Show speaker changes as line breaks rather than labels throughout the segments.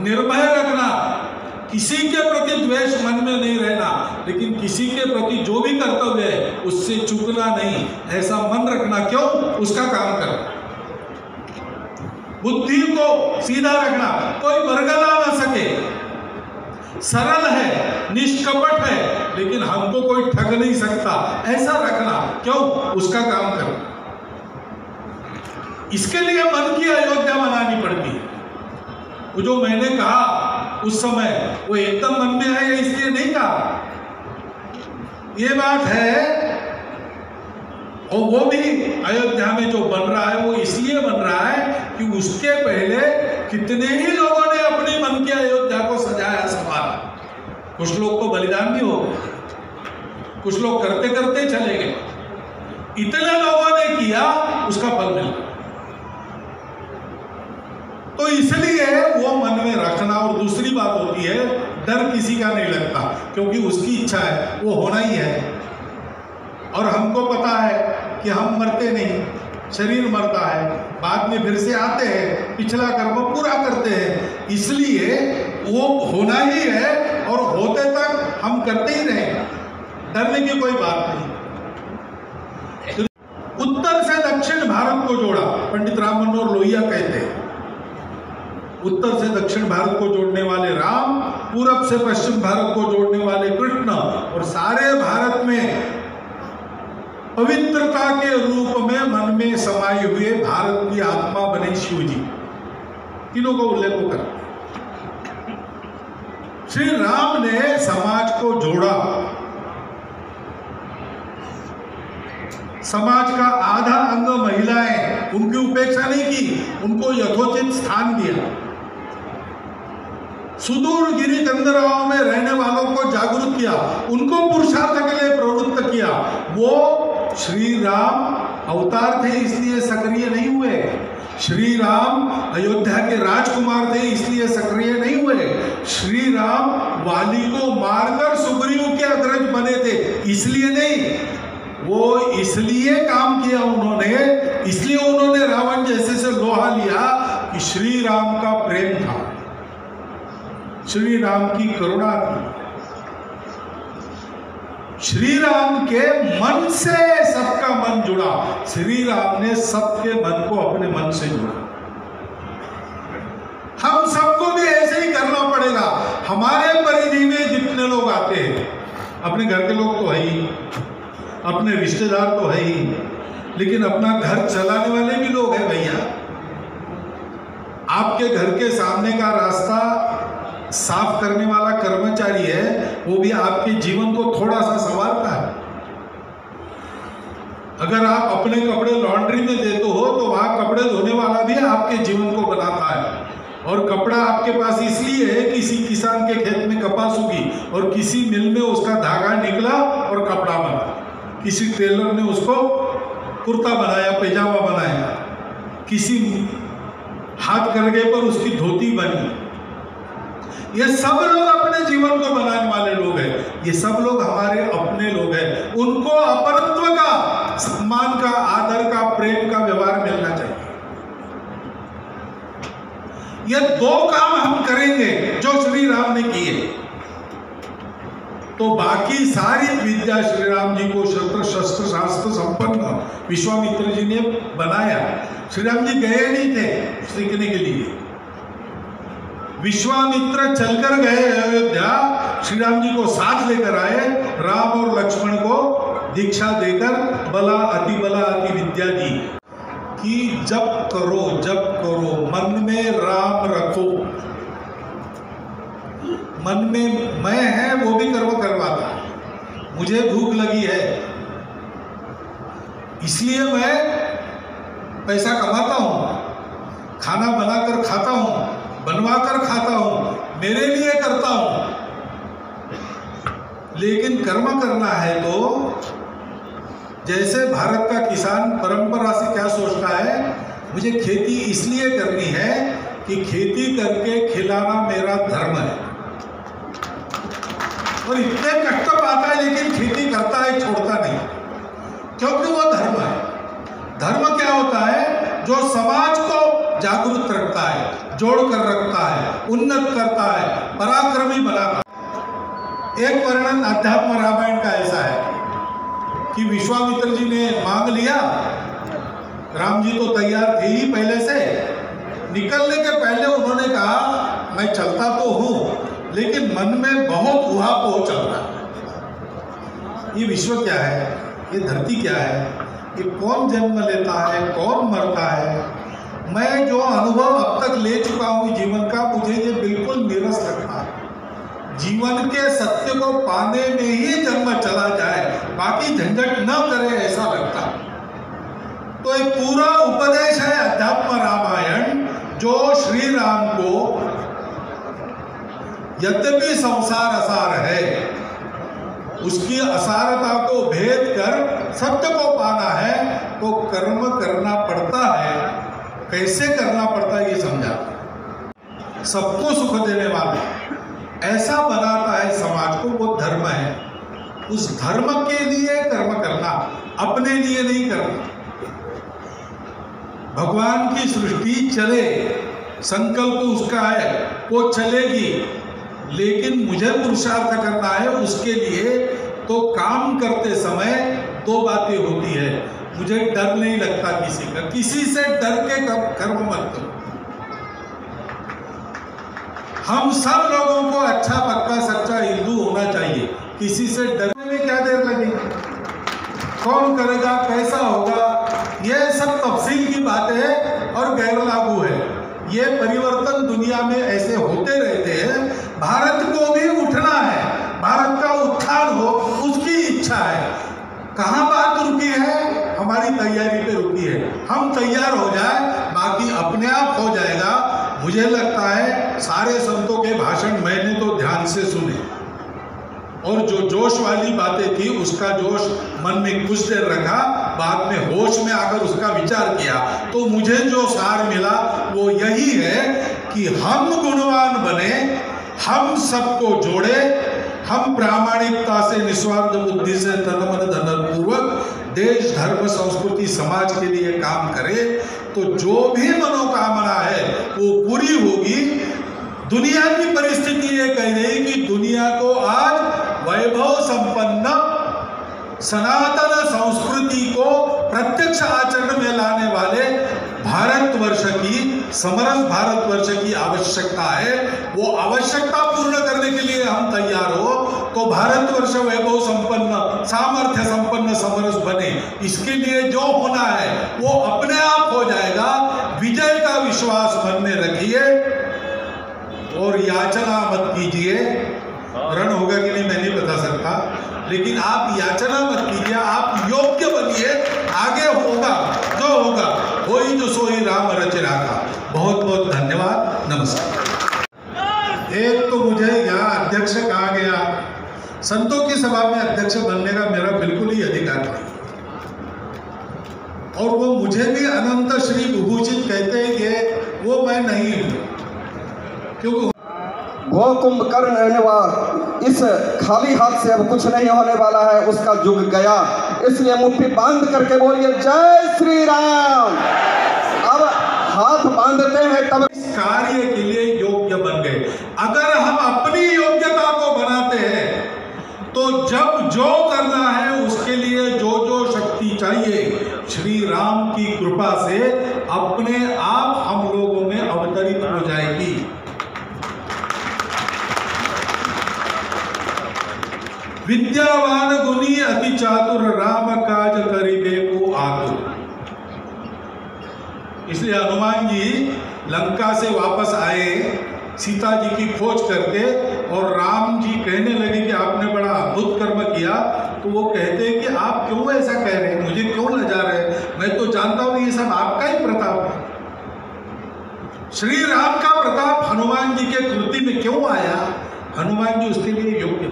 निर्भय रखना, किसी के प्रति द्वेष मन में नहीं रहना, लेकिन किसी के प्रति जो भी कर्तव्य है उससे चूकना नहीं, ऐसा मन रखना। क्यों? उसका काम करना, बुद्धि को सीधा रखना, कोई बरगला ना सके, सरल है, निष्कपट है, लेकिन हमको कोई ठग नहीं सकता, ऐसा रखना। क्यों? उसका काम करना। इसके लिए मन की अयोध्या बनानी पड़ती है। वो जो मैंने कहा उस समय, वो एकदम मन में है इसलिए नहीं कहा, ये बात है। और वो भी अयोध्या में जो बन रहा है वो इसलिए बन रहा है कि उसके पहले कितने ही लोगों ने अपनी मन की अयोध्या को सजाया संवारा। कुछ लोग तो बलिदान भी हो गए, कुछ लोग करते करते चले गए, इतने लोगों ने किया, उसका फल मिला। तो इसलिए वो मन में रखना। और दूसरी बात होती है, डर किसी का नहीं लगता, क्योंकि उसकी इच्छा है, वो होना ही है। और हमको पता है कि हम मरते नहीं, शरीर मरता है, बाद में फिर से आते हैं, पिछला कर्म पूरा करते हैं, इसलिए वो होना ही है और होते तक हम करते ही रहेंगे, डरने की कोई बात नहीं। उत्तर से दक्षिण भारत को जोड़ा, पंडित राम मनोहर लोहिया कहते हैं, उत्तर से दक्षिण भारत को जोड़ने वाले राम, पूरब से पश्चिम भारत को जोड़ने वाले कृष्ण, और सारे भारत में पवित्रता के रूप में मन में समाये हुए भारत की आत्मा बने शिव जी। तीनों को उल्लेख कर श्री राम ने समाज को जोड़ा, समाज का आधा अंग महिलाएं, उनकी उपेक्षा नहीं की, उनको यथोचित स्थान दिया। सुदूर गिरी कंदराओं में रहने वालों को जागरूक किया, उनको पुरुषार्थ के लिए प्रवृत्त किया। वो श्री राम अवतार थे इसलिए सक्रिय नहीं हुए, श्री राम अयोध्या के राजकुमार थे इसलिए सक्रिय नहीं हुए, श्री राम वाली को मारकर सुग्रीव के अग्रज बने थे इसलिए नहीं, वो इसलिए काम किया उन्होंने, इसलिए उन्होंने रावण जैसे से लोहा लिया कि श्री राम का प्रेम था, श्री राम की करुणा थी, श्री राम के मन से सबका मन जुड़ा, श्री राम ने सबके मन को अपने मन से जोड़ा। हम सबको भी ऐसे ही करना पड़ेगा। हमारे परिधि में जितने लोग आते हैं, अपने घर के लोग तो है ही, अपने रिश्तेदार तो है ही, लेकिन अपना घर चलाने वाले भी लोग हैं भैया। आपके घर के सामने का रास्ता साफ करने वाला कर्मचारी है, वो भी आपके जीवन को थोड़ा सा संवारता है। अगर आप अपने कपड़े लॉन्ड्री में देते हो तो वहां कपड़े धोने वाला भी आपके जीवन को बनाता है। और कपड़ा आपके पास इसलिए है, किसी किसान के खेत में कपास उगी और किसी मिल में उसका धागा निकला और कपड़ा बना, किसी टेलर ने उसको कुर्ता बनाया, पैजामा बनाया, किसी हाथ करगे पर उसकी धोती बनी। ये सब लोग अपने जीवन को बनाने वाले लोग हैं, ये सब लोग हमारे अपने लोग हैं। उनको अपरत्व का, सम्मान का, आदर का, प्रेम का व्यवहार मिलना चाहिए। ये दो काम हम करेंगे जो श्री राम ने किए, तो बाकी सारी विद्या श्री राम जी को शस्त्र शस्त्र शास्त्र संपन्न विश्वामित्र जी ने बनाया। श्री राम जी गए नहीं थे सीखने के लिए, विश्वामित्र चलकर गए अयोध्या, श्री राम जी को साथ लेकर आए, राम और लक्ष्मण को दीक्षा देकर बला अति विद्या दी कि जब करो मन में राम रखो। मन में मैं है वो भी कर्म करवाता, मुझे भूख लगी है इसलिए मैं पैसा कमाता हूँ, खाना बनाकर खाता हूँ, बनवाकर खाता हूं, मेरे लिए करता हूं। लेकिन कर्म करना है तो जैसे भारत का किसान परंपरा से क्या सोचता है, मुझे खेती इसलिए करनी है कि खेती करके खिलाना मेरा धर्म है, और इतने कष्ट पाता है लेकिन खेती करता है, छोड़ता नहीं, क्योंकि वो धर्म है। धर्म क्या होता है? जो समाज को जागरूक रखता है, जोड़ कर रखता है, उन्नत करता है, पराक्रमी बनाता है। एक वर्णन अध्यात्म रामायण का ऐसा है कि विश्वामित्र जी ने मांग लिया, राम जी तो तैयार थे ही पहले से, निकलने के पहले उन्होंने कहा मैं चलता तो हूं लेकिन मन में बहुत ऊहापोह चल रहा है। ये विश्व क्या है, ये धरती क्या है, ये कौन जन्म लेता है, कौन मरता है, मैं जो अनुभव अब तक ले चुका हूँ जीवन का, मुझे ये बिल्कुल नीरस लगता है। जीवन के सत्य को पाने में ही जन्म चला जाए, बाकी झंझट न करे ऐसा लगता है। तो एक पूरा उपदेश है अध्यात्म रामायण, जो श्री राम को यद्यपि संसार असार है, उसकी असारता को भेद कर सत्य को पाना है तो कर्म करना पड़ता है। कैसे करना पड़ता है ये समझा। सबको सुख देने वाला ऐसा बनाता है समाज को, वो धर्म है। उस धर्म के लिए कर्म करना, अपने लिए नहीं करना। भगवान की सृष्टि चले, संकल्प उसका है, वो चलेगी, लेकिन मुझे पुरुषार्थ करना है उसके लिए। तो काम करते समय दो बातें होती है, मुझे डर नहीं लगता किसी का, किसी से डर के कर्म मत करो। हम सब लोगों को अच्छा पक्का सच्चा हिंदू होना चाहिए, किसी से डरने में क्या देर लगेगी, कौन करेगा, कैसा होगा, ये सब तफसील की बातें हैं और गैर लागू है। ये परिवर्तन दुनिया में ऐसे होते रहते हैं। भारत को भी उठना है, भारत का उत्थान हो, उसकी इच्छा है। कहाँ बात रुकी है, हमारी तैयारी पे रुकी है। हम तैयार हो जाए, बाकी अपने आप हो जाएगा। मुझे लगता है सारे संतों के भाषण मैंने तो ध्यान से सुने, और जो जोश वाली बातें थी उसका जोश मन में कुछ देर रखा, बाद में होश में आकर उसका विचार किया, तो मुझे जो सार मिला वो यही है कि हम गुणवान बने, हम सबको जोड़े, हम प्रामाणिकता से, निस्वार्थ बुद्धि से, तन मन धन पूर्वक देश, धर्म, संस्कृति, समाज के लिए काम करें, तो जो भी मनोकामना है वो पूरी होगी। दुनिया की परिस्थिति ये कह रही कि दुनिया को आज वैभव संपन्न सनातन संस्कृति को प्रत्यक्ष आचरण में लाने वाले भारतवर्ष की, समरस भारतवर्ष की आवश्यकता है। वो आवश्यकता पूर्ण करने के लिए हम तैयार हो तो भारतवर्ष वैभव संपन्न, सामर्थ्य संपन्न, समरस बने। इसके लिए जो होना है वो अपने आप हो जाएगा। विजय का विश्वास मन में रखिए और याचना मत कीजिए। रण होगा कि नहीं मैं नहीं बता सकता, लेकिन आप याचना मत कीजिए, आप योग्य बनिए, आगे होगा जो होगा, वही जो सोई राम रच राखा। बहुत बहुत धन्यवाद, नमस्कार। एक तो मुझे यहाँ अध्यक्ष कहा गया, संतों की सभा में अध्यक्ष बनने का मेरा बिल्कुल ही अधिकार नहीं, और वो मुझे भी अनंत श्री विभूषित कहते हैं कि वो मैं नहीं हूँ, क्योंकि
वो कुंभकर्ण रहनेवाला, इस खाली हाथ से अब कुछ नहीं होने वाला है, उसका युग गया। इसलिए मुट्ठी बांध करके बोलिए जय श्री राम। अब हाथ बांधते हैं तब
इस कार्य के लिए योग्य बन गए। अगर हम अपनी योग्यता को बनाते हैं तो जब जो करना है उसके लिए जो जो शक्ति चाहिए श्री राम की कृपा से अपने आप हम लोगों में अवतरित हो जाएगी। विद्यावान गुणी अति चातुर, राम काज करिबे को आतुर। इसलिए हनुमान जी लंका से वापस आए सीता जी की खोज करके, और राम जी कहने लगे कि आपने बड़ा अद्भुत कर्म किया। तो वो कहते हैं कि आप क्यों ऐसा कह रहे हैं, मुझे क्यों लजा रहे हैं, मैं तो जानता हूं ये सब आपका ही प्रताप है। श्री राम का प्रताप हनुमान जी के कृति में क्यों आया, हनुमान जी उसके लिए योग्य।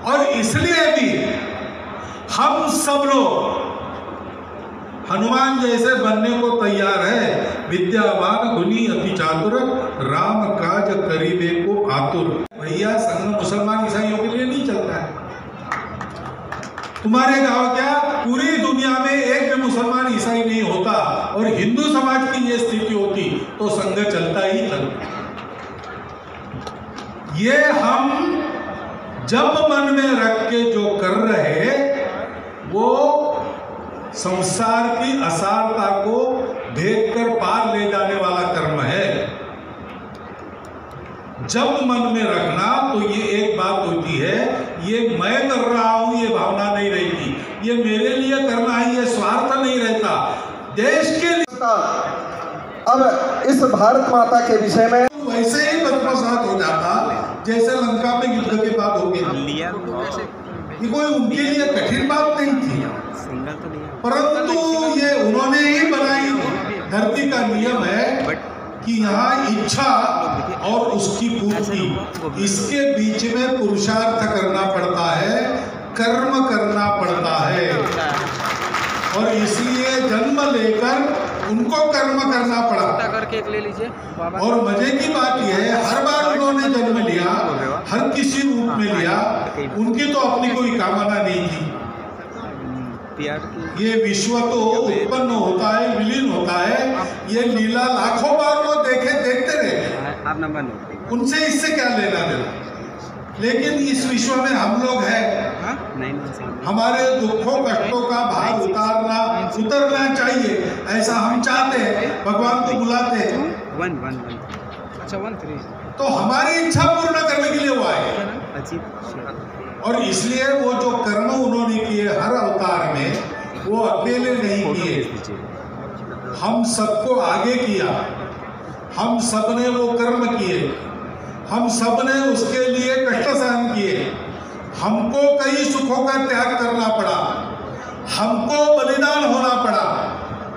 और इसलिए भी हम सब लोग हनुमान जैसे बनने को तैयार है। विद्यावान गुणी अति चातुर, राम काज करिबे को आतुर। भैया संघ मुसलमान ईसाइयों के लिए नहीं चलता है। तुम्हारे गांव क्या, पूरी दुनिया में एक भी मुसलमान ईसाई नहीं होता, और हिंदू समाज की ये स्थिति होती तो संघ चलता ही चलता। ये हम जब मन में रख के जो कर रहे वो संसार की असारता को भेद कर पार ले जाने वाला कर्म है। जब मन में रखना तो ये एक बात होती है, ये मैं कर रहा हूं ये भावना नहीं रहती, ये मेरे लिए करना है ये स्वार्थ नहीं रहता, देश के लिए।
अब इस भारत माता के विषय में
वैसे ही बदमाशात हो जाता जैसे लंका में युद्ध के बाद हो गया। ये कोई उनके लिए कठिन बात नहीं थी, परंतु ये उन्होंने ही बनाई। धरती का नियम है कि यहाँ इच्छा और उसकी पूर्ति, इसके बीच में पुरुषार्थ करना पड़ता है, कर्म करना पड़ता है। और इसलिए जन्म लेकर उनको कर्म करना पड़ा।
करके एक ले लीजिए।
और मजे की बात यह है, हर बार उन्होंने जन्म लिया, हर किसी रूप में लिया, उनकी तो अपनी कोई कामना नहीं थी। ये विश्व तो उत्पन्न होता है, विलीन होता है, ये लीला लाखों बार वो देखते रहे, उनसे इससे क्या लेना देना। लेकिन इस विश्व में हम लोग हैं, हमारे दुखों कष्टों का भार उतरना चाहिए, ऐसा हम चाहते हैं, भगवान को बुलाते हैं।
अच्छा 1-3
तो हमारी इच्छा पूर्ण करने के लिए वो आए। और इसलिए वो जो कर्म उन्होंने किए हर अवतार में, वो अकेले नहीं किए, हम सबको आगे किया, हम सब ने वो कर्म किए, हम सब ने उसके लिए कष्ट सहन किए, हमको कई सुखों का त्याग करना पड़ा, हमको बलिदान होना पड़ा,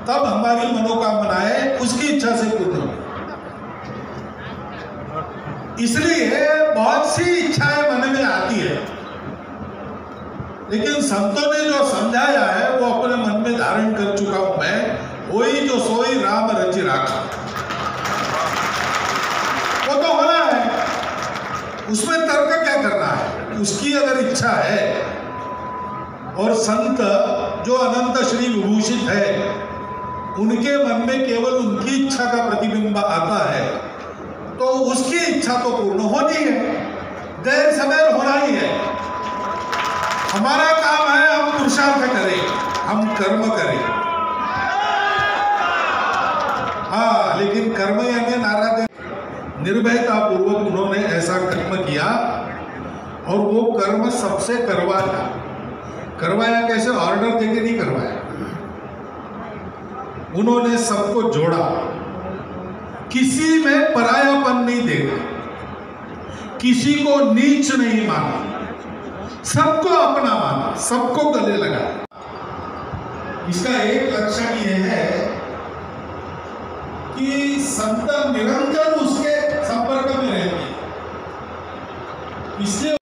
तब हमारी मनोकामनाएं उसकी इच्छा से पूर्ण हुई। इसलिए बहुत सी इच्छाएं मन में आती है, लेकिन संतों ने जो समझाया है वो अपने मन में धारण कर चुका हूं मैं, वही जो सोई राम रचि राखा, वो तो होना है, उसमें तर्क क्या करना है। उसकी अगर इच्छा है, और संत जो अनंत श्री विभूषित है, उनके मन में केवल उनकी इच्छा का प्रतिबिंब आता है, तो उसकी इच्छा तो पूर्ण होनी है, देर सवेर होना ही है। हमारा काम है हम पुरुषार्थ करें, हम कर्म करें। हाँ, लेकिन कर्म यानी नाराज निर्भयता पूर्वक उन्होंने ऐसा कर्म किया, और वो कर्म सबसे करवाया कैसे, ऑर्डर देके नहीं करवाया, उन्होंने सबको जोड़ा, किसी में परायापन नहीं देखा, किसी को नीच नहीं माना, सबको अपना माना, सबको गले लगा। इसका एक लक्षण यह है कि संत निरंतर उसके संपर्क में रहते हैं, इसलिए